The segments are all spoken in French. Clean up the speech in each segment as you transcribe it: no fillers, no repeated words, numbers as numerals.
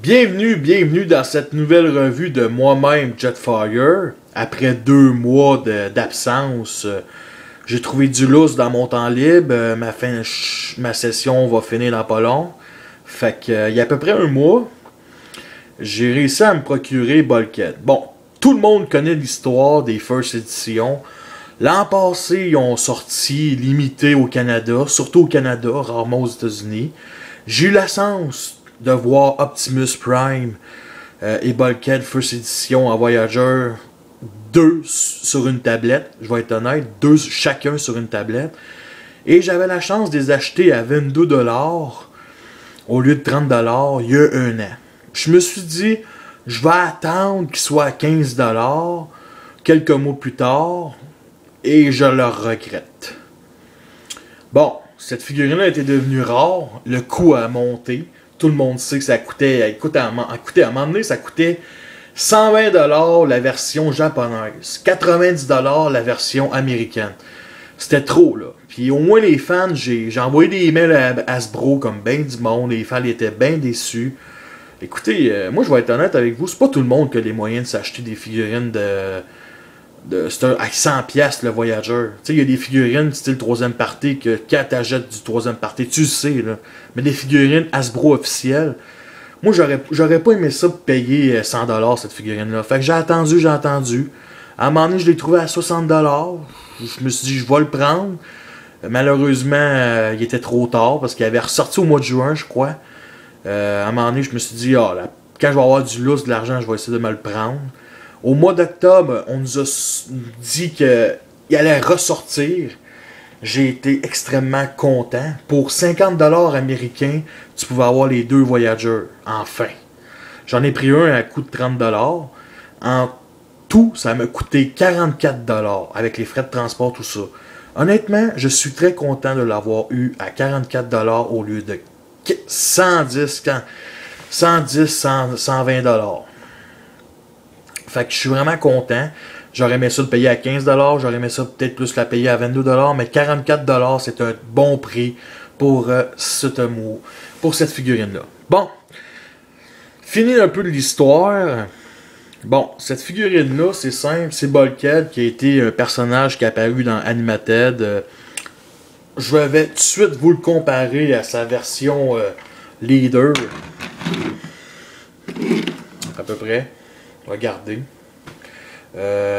Bienvenue dans cette nouvelle revue de moi-même Jetfire. Après 2 mois d'absence, j'ai trouvé du lousse dans mon temps libre. Ma session va finir dans pas long. Fait que, il y a à peu près 1 mois, j'ai réussi à me procurer Bulkhead. Bon, tout le monde connaît l'histoire des First Edition. L'an passé, ils ont sorti limité au Canada, surtout au Canada, rarement aux États-Unis. J'ai eu la chance de voir Optimus Prime et Bulkhead First Edition en Voyager 2 sur une tablette, je vais être honnête, 2 chacun sur une tablette. Et j'avais la chance de les acheter à 22$ au lieu de 30$ il y a 1 an. Je me suis dit, je vais attendre qu'ils soient à 15$ quelques mois plus tard et je le regrette. Bon, cette figurine-là était devenue rare, le coût a monté. Tout le monde sait que ça coûtait, à un moment donné, ça coûtait 120$ la version japonaise, 90$ la version américaine. C'était trop, là. Puis au moins les fans, j'ai envoyé des emails à Hasbro comme ben du monde, les fans étaient bien déçus. Écoutez, moi je vais être honnête avec vous, c'est pas tout le monde qui a les moyens de s'acheter des figurines à 100$ le Voyager. Tu sais, il y a des figurines style 3e partie que quand t'achètes du 3e partie, tu le sais, là. Mais des figurines Hasbro officielles, moi j'aurais pas aimé ça payer 100$ cette figurine-là. Fait que j'ai attendu. À un moment donné, je l'ai trouvé à 60$. Je me suis dit, je vais le prendre. Malheureusement, il était trop tard parce qu'il avait ressorti au mois de juin, je crois. À un moment donné, je me suis dit, quand je vais avoir du lousse, de l'argent, je vais essayer de me le prendre. Au mois d'octobre, on nous a dit qu'il allait ressortir. J'ai été extrêmement content. Pour 50$ américains, tu pouvais avoir les 2 Voyager. Enfin. J'en ai pris un à coût de 30$. En tout, ça m'a coûté 44$ avec les frais de transport, tout ça. Honnêtement, je suis très content de l'avoir eu à 44$ au lieu de 120$. Fait que je suis vraiment content. J'aurais aimé ça le payer à 15$. J'aurais aimé ça peut-être plus la payer à 22$. Mais 44$, c'est un bon prix pour cette figurine-là. Bon. Fini un peu de l'histoire. Bon, cette figurine-là, c'est simple. C'est Bulkhead qui a été un personnage qui est apparu dans Animated. Je vais tout de suite vous le comparer à sa version Leader. À peu près. Regardez.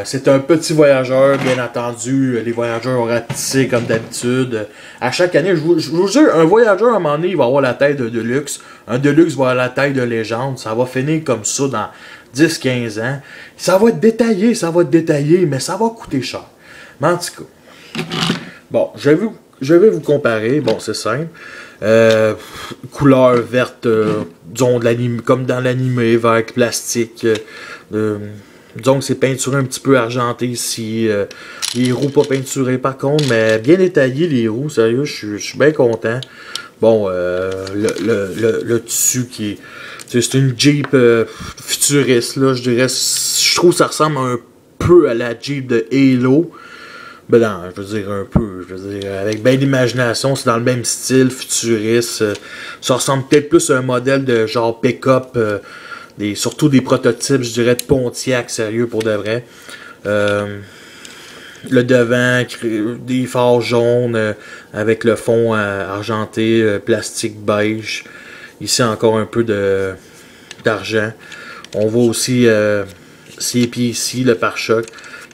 C'est un petit voyageur, bien entendu. Les voyageurs ont ratissé comme d'habitude. À chaque année, je vous jure, un voyageur, à un moment donné, il va avoir la taille de Deluxe. Un Deluxe va avoir la taille de Légende. Ça va finir comme ça dans 10-15 ans. Ça va être détaillé, mais ça va coûter cher. Mais en tout cas. Bon, je vais vous comparer. Bon, c'est simple. Couleur verte, disons, comme dans l'animé, vert plastique. Disons que c'est peinturé un petit peu argenté ici. Les roues pas peinturées par contre, mais bien détaillé les roues, sérieux, je suis bien content. Bon, le tissu qui est... C'est une Jeep futuriste, là, je dirais. Je trouve que ça ressemble un peu à la Jeep de Halo. Ben non, je veux dire un peu, avec bien d'imagination, c'est dans le même style, futuriste. Ça ressemble peut-être plus à un modèle de genre pick-up, surtout des prototypes, je dirais, de Pontiac, sérieux, pour de vrai. Le devant, des phares jaunes, avec le fond argenté, plastique beige. Ici, encore un peu d'argent. On voit aussi ses pieds ici, le pare-choc.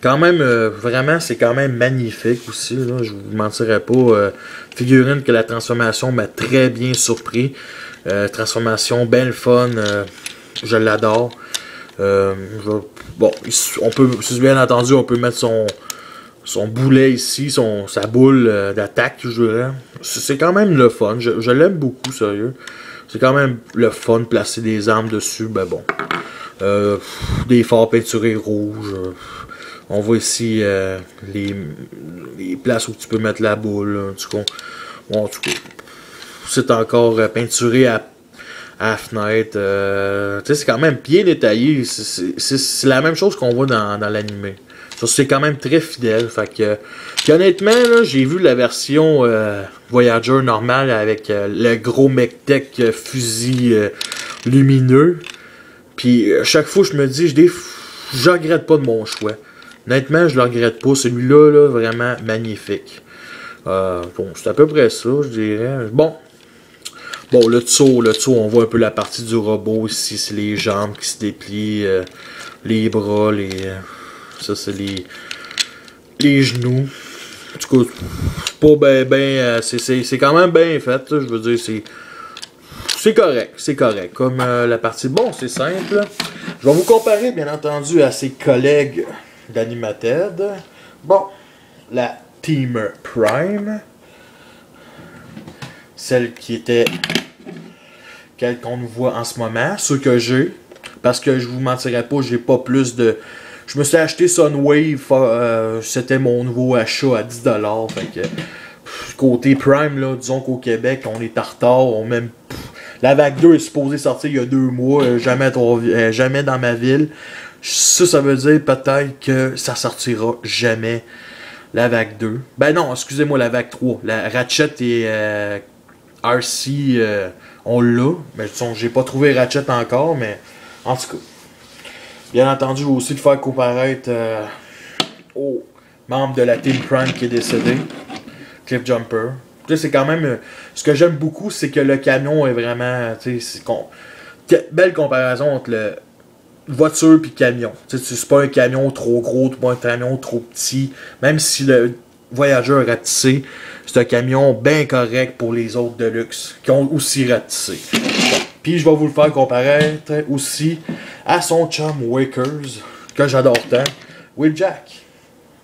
Quand même, vraiment, c'est quand même magnifique aussi, là, je vous mentirais pas. Figurine que la transformation m'a très bien surpris. Transformation belle fun, je l'adore. Bon, on peut, bien entendu, on peut mettre son boulet ici, sa boule d'attaque, je dirais. C'est quand même le fun, je l'aime beaucoup, sérieux. C'est quand même le fun de placer des armes dessus, ben bon. Des phares peinturés rouges. On voit ici les places où tu peux mettre la boule. En tout cas, c'est encore peinturé à la fenêtre. C'est quand même bien détaillé. C'est la même chose qu'on voit dans l'animé. C'est quand même très fidèle. Fait que, puis honnêtement, j'ai vu la version Voyager normale avec le gros MechTech fusil lumineux. Puis chaque fois, je me dis, je regrette pas de mon choix. Honnêtement, je le regrette pas. Celui-là, là, vraiment magnifique. Bon, c'est à peu près ça, je dirais. Bon, le dessous, on voit un peu la partie du robot ici. C'est les jambes qui se déplient, les bras, ça, c'est les genoux. En tout cas, c'est pas c'est quand même bien fait, là, je veux dire, c'est correct. Comme la partie, bon, c'est simple. Je vais vous comparer, bien entendu, à ses collègues d'Animated. Bon, la Teamer Prime. Celle qu'on nous voit en ce moment. Ceux que j'ai. Parce que je vous mentirais pas, j'ai pas plus de... Je me suis acheté Sunwave, c'était mon nouveau achat à 10$. Fait que, côté Prime, là, disons qu'au Québec, on est en retard. La vague 2 est supposée sortir il y a 2 mois, jamais dans ma ville. Ça veut dire peut-être que ça sortira jamais, la vague 2. Ben non, excusez-moi, la vague 3. La Ratchet et RC, on l'a. Mais j'ai pas trouvé Ratchet encore, mais en tout cas. Bien entendu, je vais aussi le faire comparaître au membre de la Team Prime qui est décédé, Cliff Jumper. Tu sais, c'est quand même... ce que j'aime beaucoup, c'est que le camion est vraiment... belle comparaison entre le voiture et camion. Tu sais, c'est pas un camion trop gros, pas un camion trop petit. Même si le voyageur ratissé, c'est un camion bien correct pour les autres de luxe qui ont aussi ratissé. Puis je vais vous le faire comparaître aussi à son chum Wakers, que j'adore tant, Wheeljack.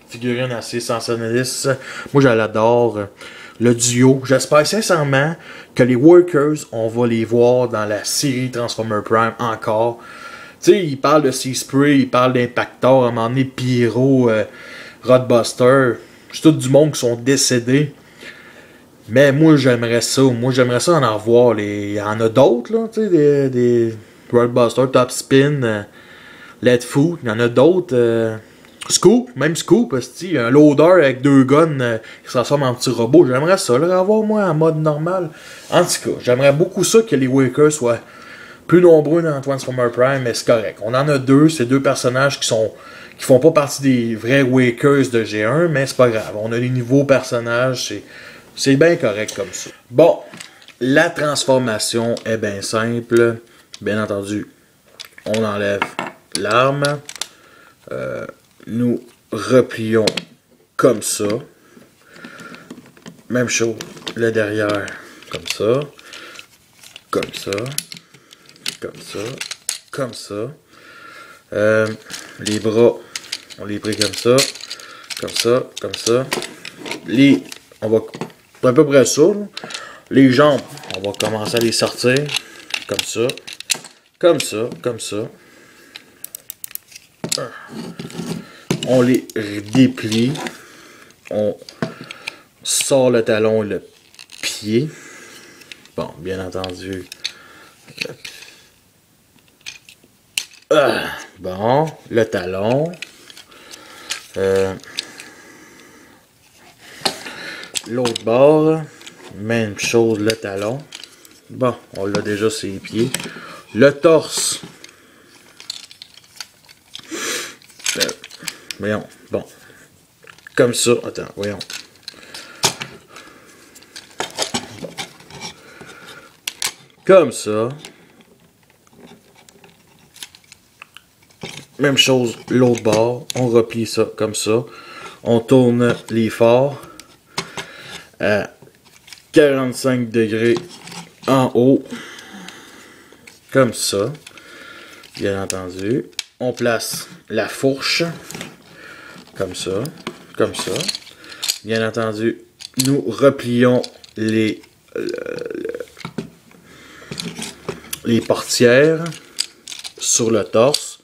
Figurine assez sensationnaliste. Moi, je l'adore. Le duo. J'espère sincèrement que les Workers, on va les voir dans la série Transformer Prime encore. Tu sais, ils parlent de Seaspray, ils parlent d'Impactor, à un moment donné, Pyro, Rodbuster. C'est tout du monde qui sont décédés. Mais moi, j'aimerais ça. En revoir. Il y en a d'autres, là, tu sais, des Roadbuster, Top Spin, Let Food. Il y en a d'autres. Scoop, il y a un loader avec 2 guns qui se transforme en petit robot. J'aimerais ça, là, avoir moi en mode normal. En tout cas, j'aimerais beaucoup ça que les Wakers soient plus nombreux dans Transformer Prime, mais c'est correct. On en a 2, c'est 2 personnages qui font pas partie des vrais Wakers de G1, mais c'est pas grave. On a des nouveaux personnages, c'est bien correct comme ça. Bon, la transformation est bien simple. Bien entendu, on enlève l'arme. Nous replions comme ça. Même chose, le derrière, comme ça. Comme ça. Comme ça. Comme ça. Les bras, on les prie comme ça. Comme ça. Comme ça. On va... C'est à peu près ça. Là. Les jambes, on va commencer à les sortir. Comme ça. Comme ça. Comme ça. On les déplie. On sort le talon et le pied. Bon, bien entendu. Bon, le talon. L'autre bord. Même chose, le talon. Bon, on l'a déjà sur les pieds. Le torse. Voyons, bon. Comme ça. Attends, voyons. Bon. Comme ça. Même chose, l'autre bord. On replie ça comme ça. On tourne les phares à 45 degrés en haut. Comme ça. Bien entendu. On place la fourche. Comme ça. Comme ça. Bien entendu, nous replions les portières sur le torse.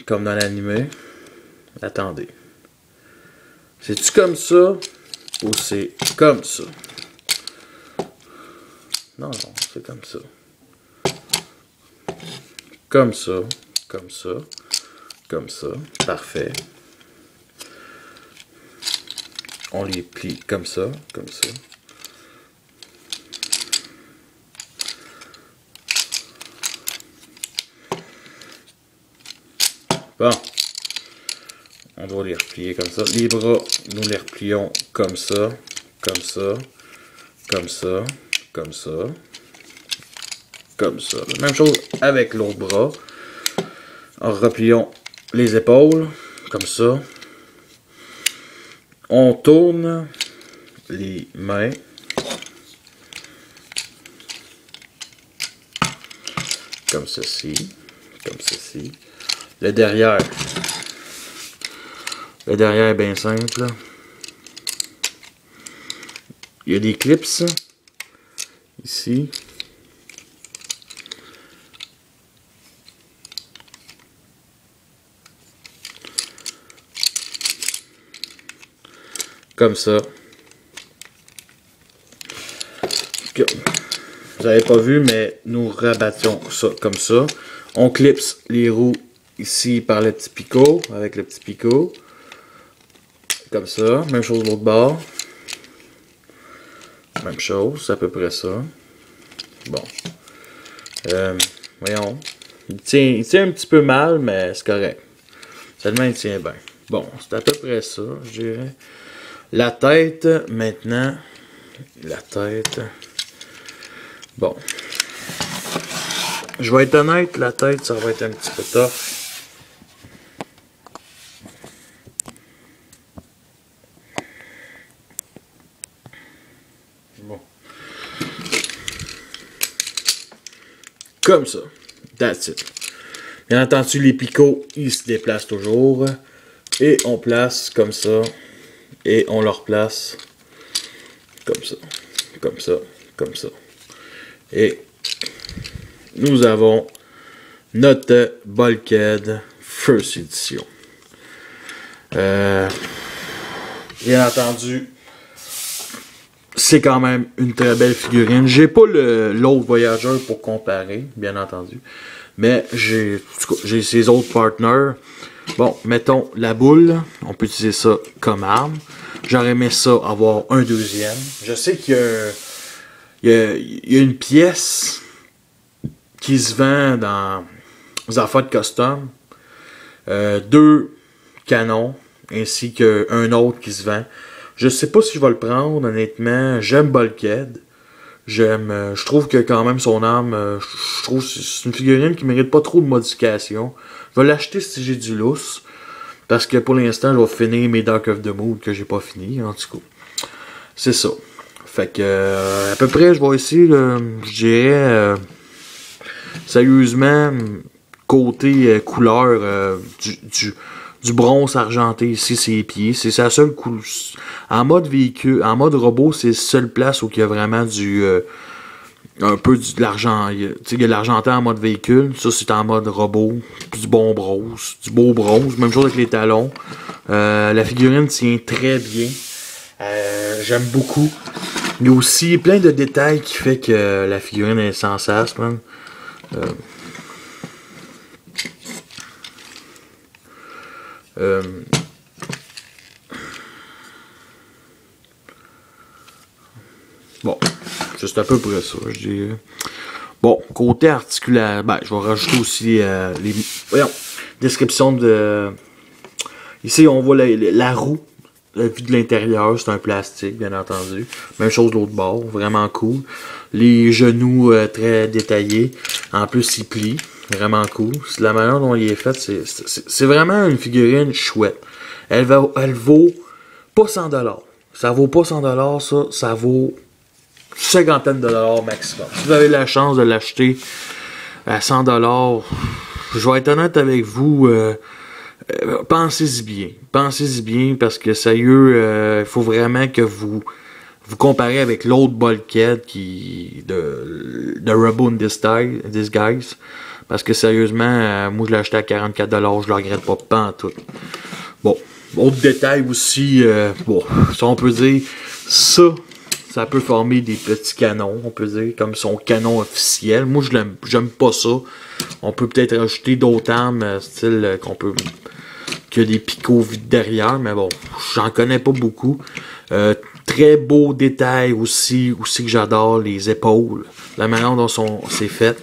Comme dans l'animé. Attendez. C'est-tu comme ça? Ou c'est comme ça? Non, c'est comme ça. Comme ça. Comme ça. Comme ça. Parfait. On les plie comme ça. Comme ça. Bon. On doit les replier comme ça. Les bras, nous les replions comme ça, comme ça, comme ça, comme ça, comme ça. Même chose avec l'autre bras. En replions les épaules, comme ça. On tourne les mains. Comme ceci, comme ceci. Le derrière est bien simple. Il y a des clips ici. Comme ça. Vous n'avez pas vu, mais nous rabattions ça comme ça. On clipse les roues ici par le petit picot, avec le petit picot. Comme ça. Même chose de l'autre bord. Même chose, c'est à peu près ça. Bon. Voyons. Il tient un petit peu mal, mais c'est correct. Seulement, il tient bien. Bon, c'est à peu près ça, je dirais. La tête, maintenant. La tête. Bon. Je vais être honnête, la tête, ça va être un petit peu tough. Bon. Comme ça. That's it. Bien entendu, les picots, ils se déplacent toujours. Et on place comme ça. Et on leur place comme ça. Comme ça. Comme ça. Et nous avons notre Bulkhead First Edition. Bien entendu, c'est quand même une très belle figurine. J'ai pas l'autre Voyageur pour comparer, bien entendu. Mais j'ai ses autres partners. Bon, mettons la boule. On peut utiliser ça comme arme. J'aurais aimé ça avoir un deuxième. Je sais qu'il y a une pièce qui se vend dans les affaires de custom. 2 canons ainsi qu'un autre qui se vend. Je sais pas si je vais le prendre, honnêtement. J'aime Bulkhead. Je trouve que quand même son arme, je trouve que c'est une figurine qui mérite pas trop de modifications. Je vais l'acheter si j'ai du lousse. Parce que pour l'instant, je vais finir mes Dark of the Moon que j'ai pas fini, en tout cas. C'est ça. Fait que, à peu près, je vais essayer, je dirais, sérieusement, côté couleur du bronze argenté ici, ses pieds. C'est sa seule couleur. En mode véhicule, en mode robot, c'est la seule place où il y a vraiment un peu de l'argent. Tu sais, il y a de l'argenté en mode véhicule. Ça, c'est en mode robot. Du bon bronze. Du beau bronze. Même chose avec les talons. La figurine tient très bien. J'aime beaucoup. Il y a aussi plein de détails qui fait que la figurine est sans sas, man. Bon, c'est à peu près ça, je dirais. Bon, côté articulaire, ben, je vais rajouter aussi voyons, description de... Ici, on voit la roue, la vue de l'intérieur, c'est un plastique, bien entendu. Même chose de l'autre bord, vraiment cool. Les genoux très détaillés. En plus, ils plient, vraiment cool. C'est la manière dont il est fait, c'est vraiment une figurine chouette. Elle vaut pas 100$. Ça vaut pas 100$, ça vaut 50 $ maximum. Si vous avez la chance de l'acheter à 100$, je vais être honnête avec vous, pensez-y bien. Pensez-y bien parce que sérieux, il faut vraiment que vous comparez avec l'autre Bulkhead de Robo in Disguise. Parce que sérieusement, moi je l'ai acheté à 44$, je le regrette pas en tout. Bon, autre détail aussi, bon, ça on peut dire, ça peut former des petits canons, on peut dire, comme son canon officiel. Moi, j'aime pas ça. On peut peut-être rajouter d'autres armes, style qu'il y a des picots derrière, mais bon, j'en connais pas beaucoup. Très beau détail aussi que j'adore, les épaules. La manière dont c'est fait.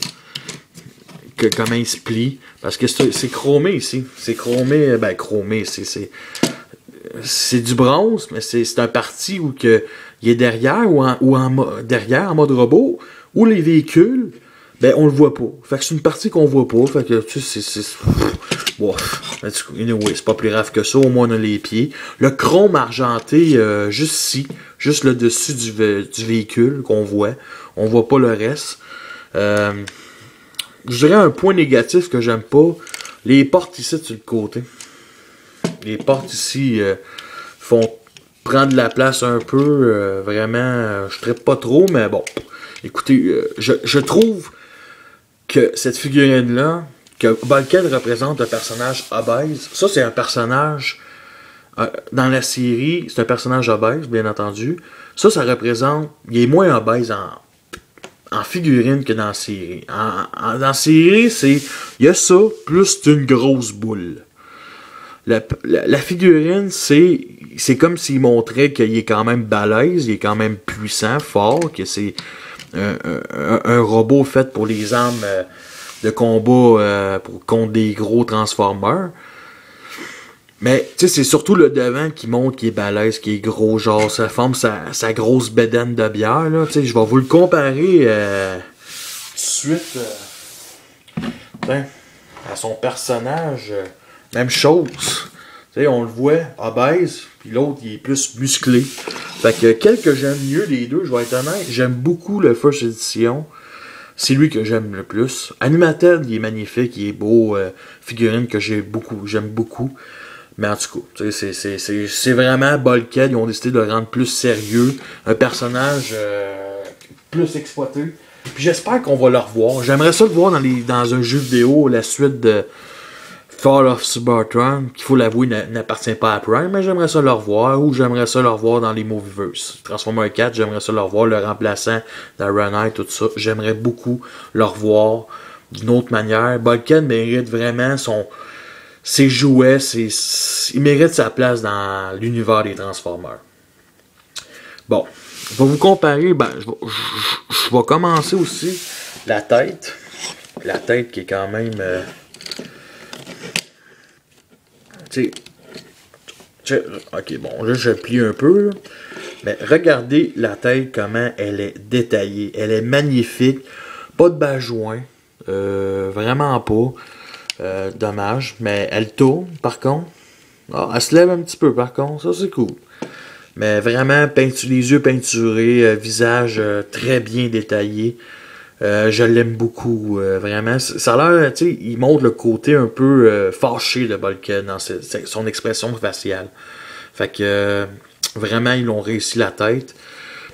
comment il se plie. Parce que c'est chromé ici. C'est chromé, chromé, c'est du bronze, mais c'est un parti où il est derrière derrière en mode robot, où les véhicules, on le voit pas. Fait que c'est une partie qu'on voit pas. Fait que tu sais, bon, anyway, c'est pas plus grave que ça. Au moins on a les pieds. Le chrome argenté, juste ici, juste le dessus du véhicule qu'on voit. On voit pas le reste. Je dirais un point négatif que j'aime pas. Les portes ici sur le côté. Les portes ici font prendre de la place un peu. Vraiment, je traite pas trop, mais bon. Écoutez, je trouve que cette figurine-là, que Bulkhead représente un personnage obèse. Ça, c'est un personnage... dans la série, c'est un personnage obèse, bien entendu. Ça représente... Il est moins obèse en figurine que dans la série. Dans la série, il y a ça, plus une grosse boule. La figurine, c'est comme s'il montrait qu'il est quand même balèze, il est quand même puissant, fort, que c'est un robot fait pour les armes de combat contre des gros Transformers. Mais, tu sais, c'est surtout le devant qui montre qu'il est balèze, qu'il est gros, genre, ça forme sa grosse bédaine de bière, là. Tu sais, je vais vous le comparer tout de suite à son personnage. Même chose. Tu sais, on le voit, obèse, puis l'autre, il est plus musclé. Fait que, quel que j'aime mieux des deux, je vais être honnête, j'aime beaucoup le First Edition. C'est lui que j'aime le plus. Animated, il est magnifique, il est beau. Figurine que j'aime beaucoup. Mais en tout cas, c'est vraiment Bulkhead. Ils ont décidé de le rendre plus sérieux. Un personnage plus exploité. Puis j'espère qu'on va le revoir. J'aimerais ça le voir dans un jeu vidéo, la suite de Fall of Cybertron, qu'il faut l'avouer n'appartient pas à Prime, mais j'aimerais ça le revoir. Ou j'aimerais ça le revoir dans les Movieverse. Transformers 4, j'aimerais ça le revoir. Le remplaçant d'Ironhide, tout ça. J'aimerais beaucoup le revoir d'une autre manière. Bulkhead mérite vraiment ses jouets, il mérite sa place dans l'univers des Transformers. Bon, je vais vous comparer, je vais commencer aussi la tête. La tête qui est quand même... ok, bon, là je plie un peu. Là. Mais regardez la tête, comment elle est détaillée. Elle est magnifique. Pas de bas-joint. Vraiment pas. Dommage, mais elle tourne par contre. Elle se lève un petit peu par contre, ça c'est cool. Mais vraiment, les yeux peinturés, visage très bien détaillé. Je l'aime beaucoup, vraiment. Ça a l'air, tu sais, il montre le côté un peu fâché de Bulkhead dans son expression faciale. Fait que vraiment, ils l'ont réussi la tête.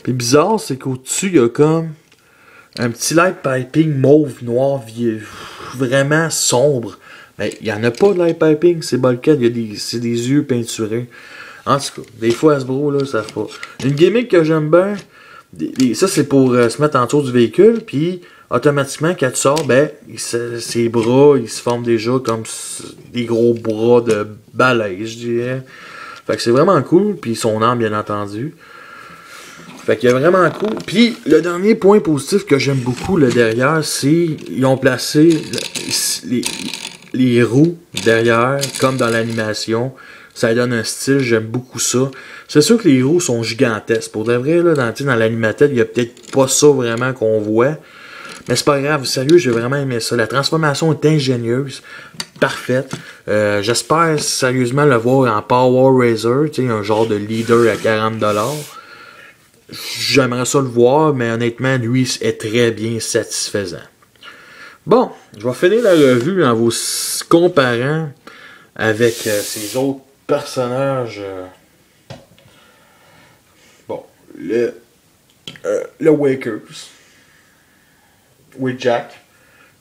Puis bizarre, c'est qu'au-dessus, il y a comme un petit light piping mauve, noir, vraiment sombre. Mais il n'y en a pas de light piping, c'est Bulkhead, c'est des yeux peinturés. En tout cas, des fois Hasbro, là, ça fait pas. Une gimmick que j'aime bien, ça c'est pour se mettre en dessous du véhicule, puis automatiquement, quand tu sors, ses bras, ils se forment déjà comme des gros bras de balai, je dirais. Fait que c'est vraiment cool, puis son arme, bien entendu. Fait qu'il est vraiment cool. Puis, le dernier point positif que j'aime beaucoup là derrière, c'est ils ont placé les roues derrière, comme dans l'animation. Ça donne un style, j'aime beaucoup ça. C'est sûr que les roues sont gigantesques. Pour de vrai, là, dans l'animateur, il n'y a peut-être pas ça vraiment qu'on voit. Mais c'est pas grave, sérieux, j'ai vraiment aimé ça. La transformation est ingénieuse, parfaite. J'espère sérieusement le voir en Power Razor, un genre de leader à 40$. J'aimerais ça le voir, mais honnêtement, lui est très bien satisfaisant. Bon, je vais finir la revue en vous comparant avec ces autres personnages. Bon, le Wakers, with Jack,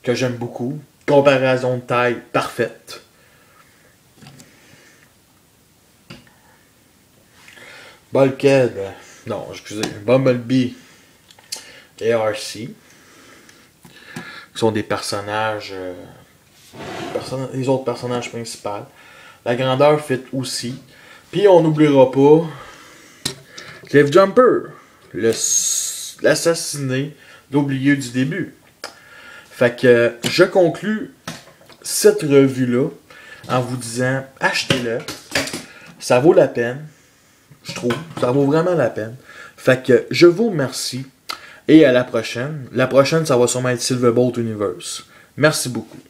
que j'aime beaucoup. Comparaison de taille parfaite. Bulkhead, non, excusez, Bumblebee et RC, qui sont des personnages, les autres personnages principaux. La grandeur fit aussi. Puis on n'oubliera pas Cliff Jumper, l'assassiné d'oublié du début. Fait que je conclus cette revue-là en vous disant, achetez-le. Ça vaut la peine, je trouve. Ça vaut vraiment la peine. Fait que je vous remercie. Et à la prochaine. La prochaine, ça va sûrement être Silverbolt Universe. Merci beaucoup.